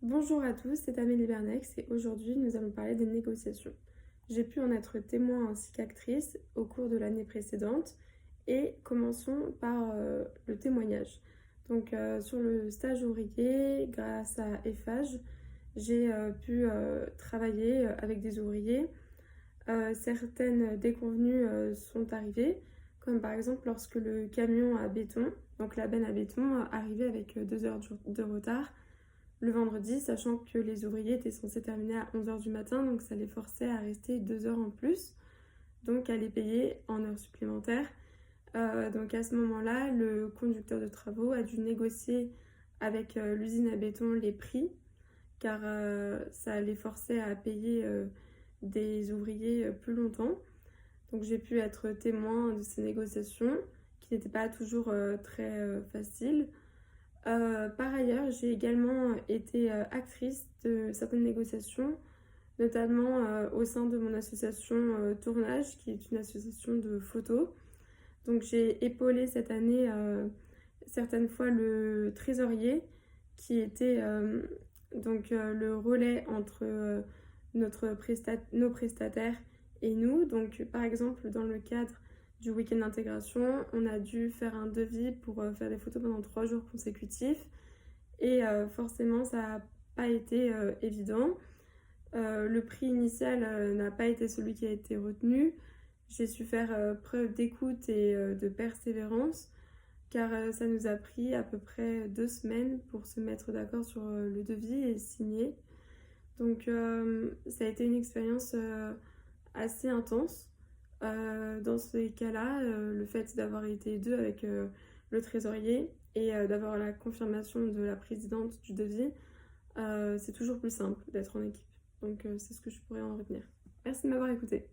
Bonjour à tous, c'est Amélie Bernex et aujourd'hui nous allons parler des négociations. J'ai pu en être témoin ainsi qu'actrice au cours de l'année précédente et commençons par le témoignage. Sur le stage ouvrier, grâce à Eiffage, j'ai pu travailler avec des ouvriers. Certaines déconvenues sont arrivées, comme par exemple lorsque le camion à béton, donc la benne à béton, arrivait avec 2 heures de retard le vendredi, sachant que les ouvriers étaient censés terminer à 11 heures du matin, donc ça les forçait à rester 2 heures en plus, donc à les payer en heures supplémentaires. Donc à ce moment-là, le conducteur de travaux a dû négocier avec l'usine à béton les prix, car ça les forçait à payer des ouvriers plus longtemps. Donc j'ai pu être témoin de ces négociations, qui n'étaient pas toujours très faciles. Par ailleurs, j'ai également été actrice de certaines négociations, notamment au sein de mon association Tournage, qui est une association de photos. Donc j'ai épaulé cette année certaines fois le trésorier, qui était le relais entre nos prestataires et nous. Donc par exemple, dans le cadre du week-end d'intégration, on a dû faire un devis pour faire des photos pendant 3 jours consécutifs. Et forcément, ça n'a pas été évident. Le prix initial n'a pas été celui qui a été retenu. J'ai su faire preuve d'écoute et de persévérance, car ça nous a pris à peu près 2 semaines pour se mettre d'accord sur le devis et signer. Ça a été une expérience assez intense. Dans ces cas-là, le fait d'avoir été deux avec le trésorier et d'avoir la confirmation de la présidente du devis, c'est toujours plus simple d'être en équipe. C'est ce que je pourrais en retenir. Merci de m'avoir écouté.